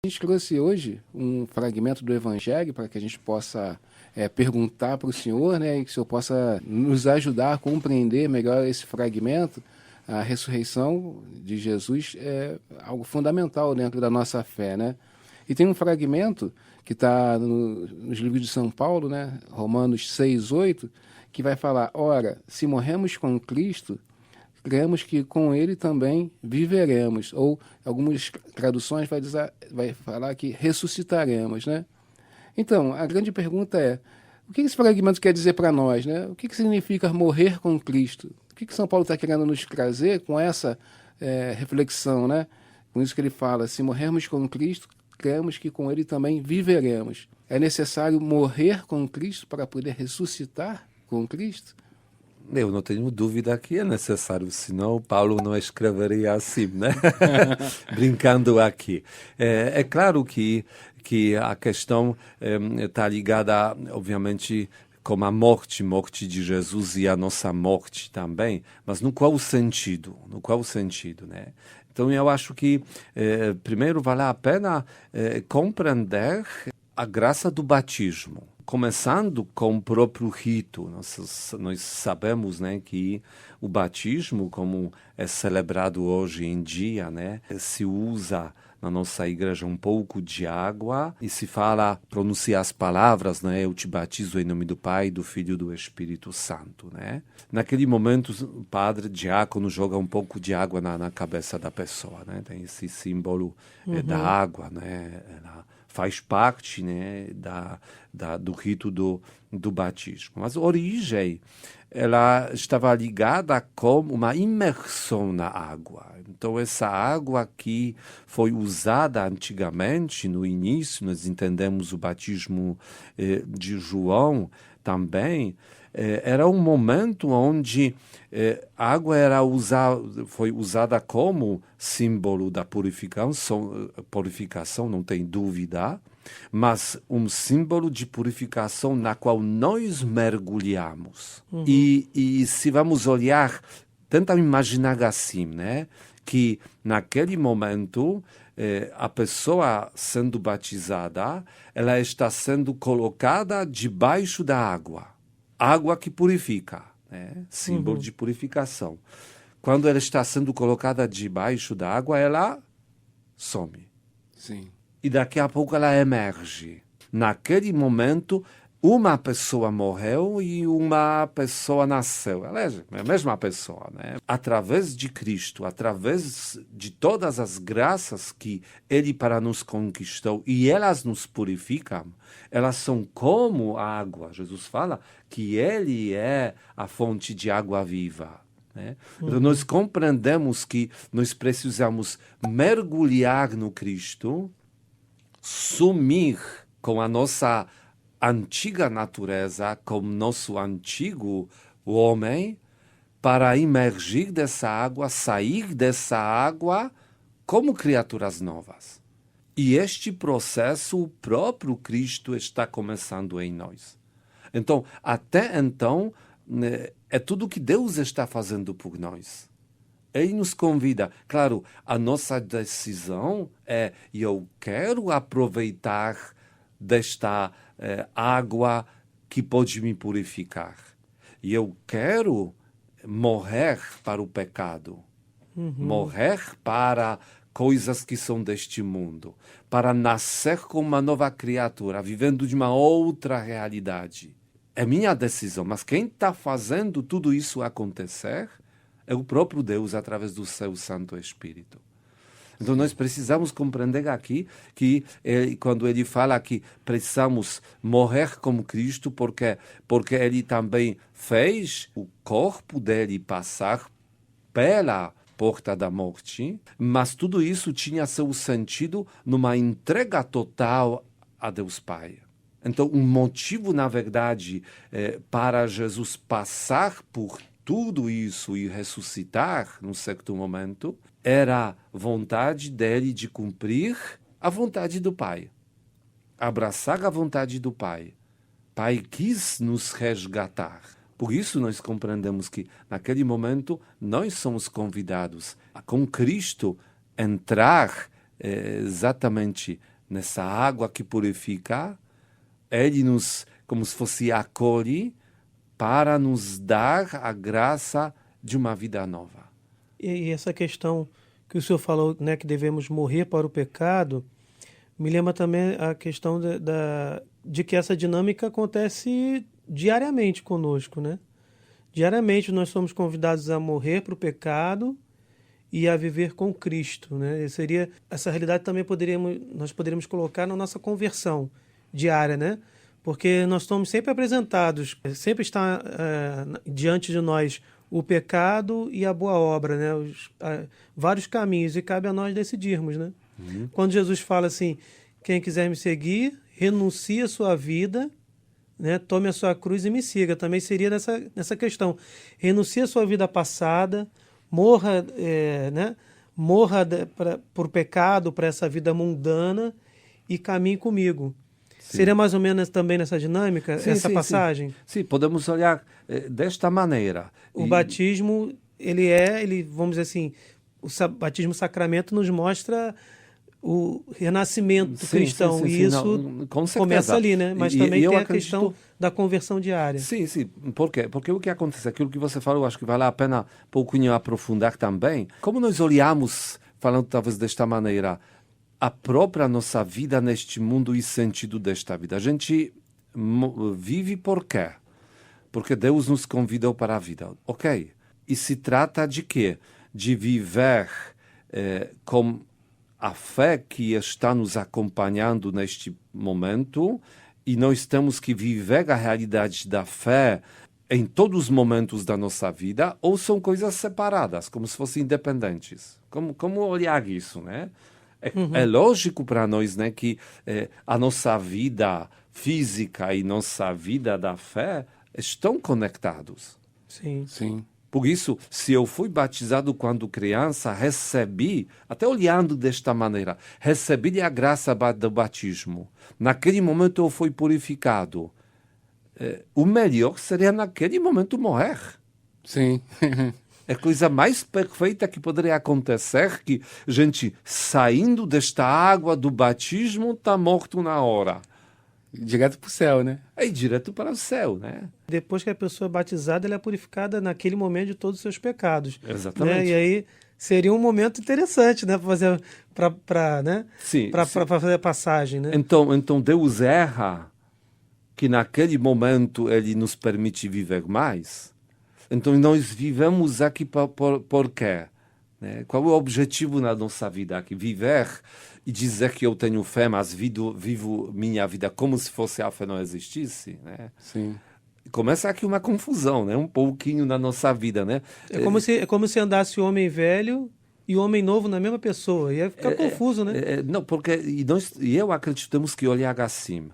A gente trouxe hoje um fragmento do Evangelho para que a gente possa perguntar para o Senhor, né, e que o Senhor possa nos ajudar a compreender melhor esse fragmento. A ressurreição de Jesus é algo fundamental dentro da nossa fé, né? E tem um fragmento que está nos livros de São Paulo, né, Romanos 6:8, que vai falar: ora, se morremos com Cristo, cremos que com ele também viveremos. Ou algumas traduções vai falar que ressuscitaremos, né? Então, a grande pergunta é: o que esse fragmento quer dizer para nós, né? O que significa morrer com Cristo? O que São Paulo está querendo nos trazer com essa reflexão, né? Com isso que ele fala: se morrermos com Cristo, cremos que com ele também viveremos. É necessário morrer com Cristo para poder ressuscitar com Cristo? Eu não tenho dúvida que é necessário, senão Paulo não escreveria assim, né? Brincando aqui. É claro que a questão está ligada, obviamente, com a morte de Jesus e a nossa morte também, mas no qual sentido? No qual sentido, né? Então eu acho que primeiro vale a pena compreender a graça do batismo. Começando com o próprio rito, nós sabemos, né, que o batismo, como é celebrado hoje em dia, né, se usa na nossa igreja um pouco de água e se pronuncia as palavras, né, eu te batizo em nome do Pai, do Filho e do Espírito Santo, né. Naquele momento, o padre, diácono, joga um pouco de água na cabeça da pessoa, né, tem esse símbolo da água, né, faz parte, né, do rito do batismo. Mas a origem, ela estava ligada com uma imersão na água. Então, essa água que foi usada antigamente, no início, nós entendemos o batismo de João também, era um momento onde a água foi usada como símbolo da purificação, não tem dúvida, mas um símbolo de purificação na qual nós mergulhamos. E se vamos olhar, tenta imaginar assim, né, que naquele momento a pessoa sendo batizada, ela está sendo colocada debaixo da água. Água que purifica, né? Símbolo de purificação. Quando ela está sendo colocada debaixo da água, ela some. Sim. E daqui a pouco ela emerge. Naquele momento, uma pessoa morreu e uma pessoa nasceu. Ela é a mesma pessoa, né? Através de Cristo, através de todas as graças que Ele para nos conquistou e elas nos purificam, elas são como a água. Jesus fala que Ele é a fonte de água viva, né? Então nós compreendemos que nós precisamos mergulhar no Cristo, sumir com a nossa antiga natureza, com nosso antigo homem, para emergir dessa água, sair dessa água como criaturas novas. E este processo o próprio Cristo está começando em nós. Então, até então, né, é tudo que Deus está fazendo por nós. Ele nos convida. Claro, a nossa decisão é: eu quero aproveitar desta água que pode me purificar. E eu quero morrer para o pecado. Morrer para coisas que são deste mundo. Para nascer como uma nova criatura, vivendo de uma outra realidade. É minha decisão, mas quem está fazendo tudo isso acontecer é o próprio Deus através do seu Santo Espírito. Então nós precisamos compreender aqui que quando ele fala que precisamos morrer como Cristo, porque ele também fez o corpo dele passar pela porta da morte, mas tudo isso tinha seu sentido numa entrega total a Deus Pai. Então, um motivo, na verdade, para Jesus passar por tudo isso e ressuscitar, num certo momento, era a vontade dele de cumprir a vontade do Pai. Abraçar a vontade do Pai. Pai quis nos resgatar. Por isso nós compreendemos que, naquele momento, nós somos convidados a, com Cristo, entrar exatamente nessa água que purifica, ele nos, como se fosse, acolhe para nos dar a graça de uma vida nova. E essa questão que o senhor falou, né, que devemos morrer para o pecado, me lembra também a questão de que essa dinâmica acontece diariamente conosco, né? Diariamente nós somos convidados a morrer para o pecado e a viver com Cristo, né? Essa realidade também nós poderíamos colocar na nossa conversão diária, né? Porque nós estamos sempre apresentados, sempre está diante de nós o pecado e a boa obra, né? Vários caminhos, e cabe a nós decidirmos, né? Quando Jesus fala assim, quem quiser me seguir, renuncie a sua vida, né? Tome a sua cruz e me siga. Também seria nessa questão. Renuncie a sua vida passada, morra, né? Morra por pecado, para essa vida mundana e caminhe comigo. Sim. Seria mais ou menos também nessa dinâmica, sim, essa sim, passagem? Sim, podemos olhar desta maneira. O batismo, vamos dizer assim, o batismo sacramento nos mostra o renascimento cristão. E isso começa ali, né? Mas também tem a questão da conversão diária. Sim, sim. Por quê? Porque o que acontece, aquilo que você falou, acho que vale a pena um pouquinho aprofundar também. Como nós olhamos, falando talvez desta maneira, a própria nossa vida neste mundo e sentido desta vida. A gente vive por quê? Porque Deus nos convidou para a vida. Ok. E se trata de quê? De viver com a fé que está nos acompanhando neste momento, e nós temos que viver a realidade da fé em todos os momentos da nossa vida, ou são coisas separadas, como se fossem independentes. Como olhar isso, né? É lógico para nós, né, que a nossa vida física e nossa vida da fé estão conectados. Sim. Sim. Por isso, se eu fui batizado quando criança, recebi, até olhando desta maneira, recebi a graça do batismo. Naquele momento eu fui purificado. O melhor seria naquele momento morrer. Sim. É a coisa mais perfeita que poderia acontecer, que gente saindo desta água do batismo está morto na hora. Direto para o céu, né? É direto para o céu, né? Depois que a pessoa é batizada, ela é purificada naquele momento de todos os seus pecados. Exatamente. Né? E aí seria um momento interessante, né, para fazer a passagem, né? Então Deus erra que naquele momento ele nos permite viver mais. Então nós vivemos aqui por quê? Né? Qual é o objetivo na nossa vida aqui? Viver e dizer que eu tenho fé, mas vivo minha vida como se fosse a fé não existisse, né? Sim. Começa aqui uma confusão, né? Um pouquinho na nossa vida, né? É como se andasse o homem velho e o homem novo na mesma pessoa. Ia ficar confuso, né? Não, porque eu acredito que temos que olhar assim.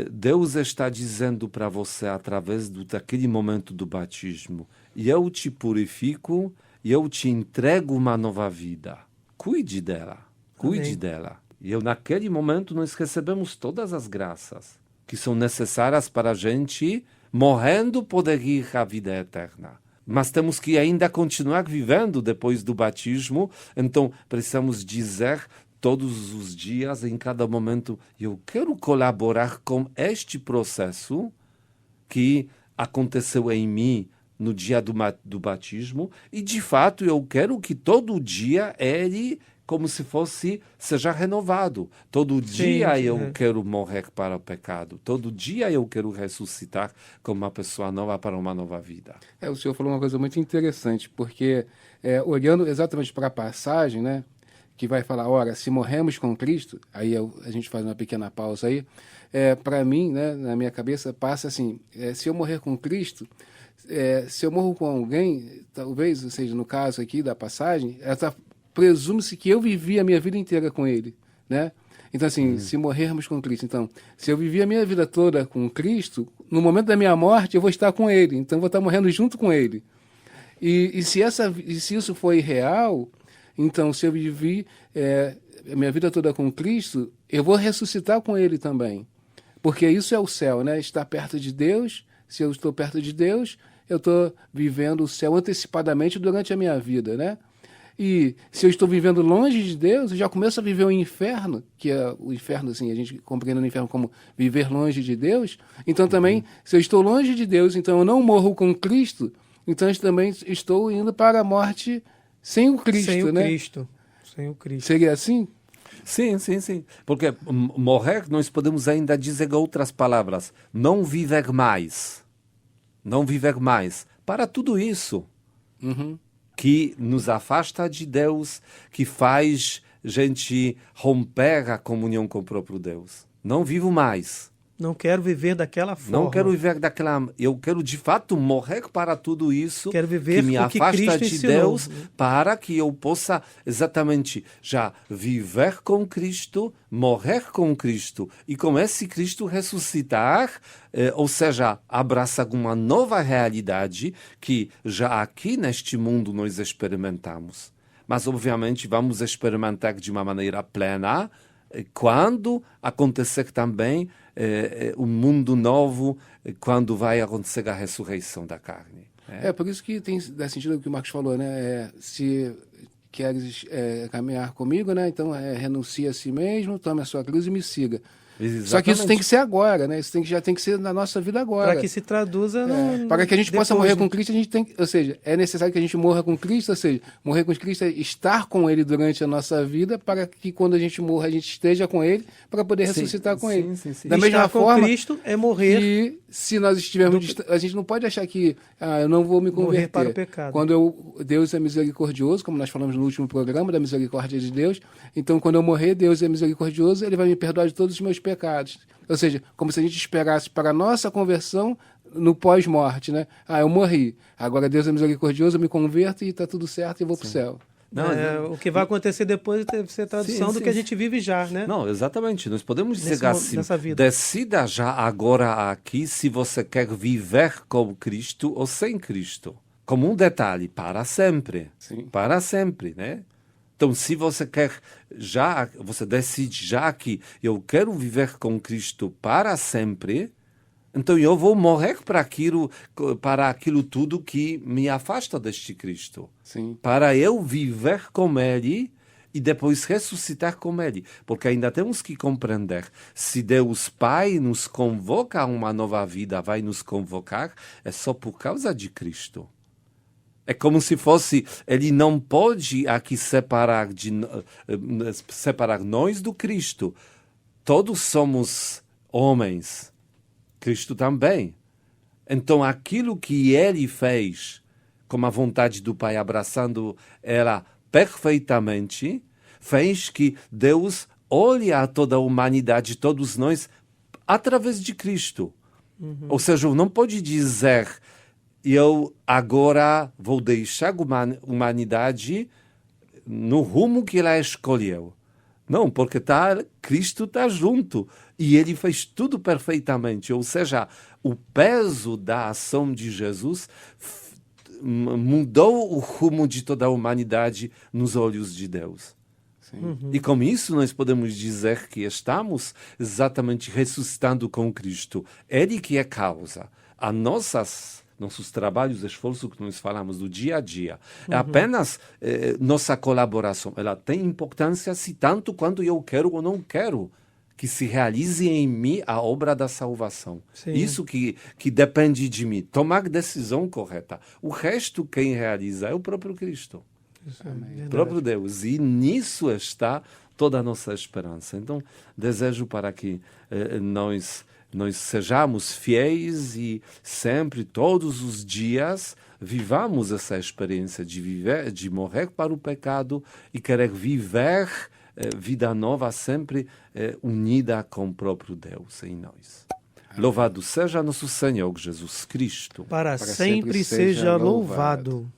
Deus está dizendo para você através daquele momento do batismo: eu te purifico e eu te entrego uma nova vida. Cuide dela. Cuide Amém. dela. E naquele momento nós recebemos todas as graças que são necessárias para a gente, morrendo, poder ir à vida eterna. Mas temos que ainda continuar vivendo depois do batismo, então precisamos dizer todos os dias, em cada momento, eu quero colaborar com este processo que aconteceu em mim no dia do batismo, e de fato eu quero que todo dia ele, como se seja renovado. Todo dia eu quero morrer para o pecado. Todo dia eu quero ressuscitar como uma pessoa nova para uma nova vida. O senhor falou uma coisa muito interessante, porque olhando exatamente para a passagem, né, que vai falar, ora, se morremos com Cristo, aí a gente faz uma pequena pausa aí, para mim, né, na minha cabeça, passa assim, se eu morrer com Cristo, se eu morro com alguém, talvez, ou seja, no caso aqui da passagem, presume-se que eu vivi a minha vida inteira com ele, né? Então, assim, se morrermos com Cristo, então, se eu vivi a minha vida toda com Cristo, no momento da minha morte eu vou estar com ele, então eu vou estar morrendo junto com ele. E se isso foi real, então, se eu vivi a minha vida toda com Cristo, eu vou ressuscitar com ele também. Porque isso é o céu, né? Estar perto de Deus. Se eu estou perto de Deus, eu estou vivendo o céu antecipadamente durante a minha vida, né? E se eu estou vivendo longe de Deus, eu já começo a viver o inferno, que é o inferno, assim, a gente compreende o inferno como viver longe de Deus. Então também, se eu estou longe de Deus, então eu não morro com Cristo, então eu também estou indo para a morte sem o Cristo, sem o né? Cristo. Sem o Cristo. Seria assim? Sim, sim, sim. Porque morrer, nós podemos ainda dizer outras palavras. Não viver mais. Não viver mais. Para tudo isso. Que nos afasta de Deus, que faz gente romper a comunhão com o próprio Deus. Não vivo mais. Não quero viver daquela forma. Não quero viver daquela... Eu quero, de fato, morrer para tudo isso. Quero viver que me o que afasta Cristo de ensinou. Deus, para que eu possa exatamente já viver com Cristo, morrer com Cristo e com esse Cristo ressuscitar, ou seja, abraçar uma nova realidade que já aqui neste mundo nós experimentamos. Mas, obviamente, vamos experimentar de uma maneira plena quando acontecer também um mundo novo, quando vai acontecer a ressurreição da carne. Por isso que dá sentido o que o Marcos falou, né? Se queres caminhar comigo, né? Então renuncia a si mesmo, tome a sua cruz e me siga. Exatamente. Só que isso tem que ser agora, né? Isso já tem que ser na nossa vida agora. Para que se traduza para que a gente possa morrer né? com Cristo, a gente tem, ou seja, é necessário que a gente morra com Cristo, ou seja, morrer com Cristo é estar com Ele durante a nossa vida, para que quando a gente morra, a gente esteja com Ele, para poder ressuscitar com Ele. Sim. Da mesma Estar com forma Cristo é morrer. que se nós estivermos a gente não pode achar que eu não vou me converter. Morrer para o pecado. Quando Deus é misericordioso, como nós falamos no último programa da misericórdia de Deus, então quando eu morrer, Deus é misericordioso, Ele vai me perdoar de todos os meus pecados. Ou seja, como se a gente esperasse para a nossa conversão no pós-morte, né? Eu morri, agora Deus é misericordioso, eu me converto e está tudo certo e vou para o céu. O que vai acontecer depois deve ser tradução do que a gente vive já, né? Não, exatamente. Nós podemos dizer assim, decida já agora aqui se você quer viver com Cristo ou sem Cristo. Como um detalhe, para sempre. Sim. Para sempre, né? Então, se você quer você decide já que eu quero viver com Cristo para sempre, então eu vou morrer para aquilo tudo que me afasta deste Cristo. Sim. Para eu viver com Ele e depois ressuscitar com Ele. Porque ainda temos que compreender, se Deus Pai nos convoca a uma nova vida, vai nos convocar, é só por causa de Cristo. É como se fosse, ele não pode aqui separar nós do Cristo. Todos somos homens. Cristo também. Então, aquilo que ele fez, com a vontade do Pai, abraçando ela perfeitamente, fez que Deus olhe a toda a humanidade, todos nós, através de Cristo. Ou seja, não pode dizer... eu agora vou deixar a humanidade no rumo que ela escolheu. Não, porque Cristo está junto e ele fez tudo perfeitamente. Ou seja, o peso da ação de Jesus mudou o rumo de toda a humanidade nos olhos de Deus. E com isso nós podemos dizer que estamos exatamente ressuscitando com Cristo. Ele que é causa. Nossos trabalhos, esforço que nós falamos do dia a dia. É apenas nossa colaboração. Ela tem importância se tanto quanto eu quero ou não quero que se realize em mim a obra da salvação. Sim. Isso que depende de mim. Tomar decisão correta. O resto quem realiza é o próprio Cristo. O próprio Deus. E nisso está toda a nossa esperança. Então, desejo para que nós sejamos fiéis e sempre, todos os dias, vivamos essa experiência de viver, de morrer para o pecado e querer viver vida nova sempre unida com o próprio Deus em nós. Louvado seja nosso Senhor Jesus Cristo. Para sempre seja louvado.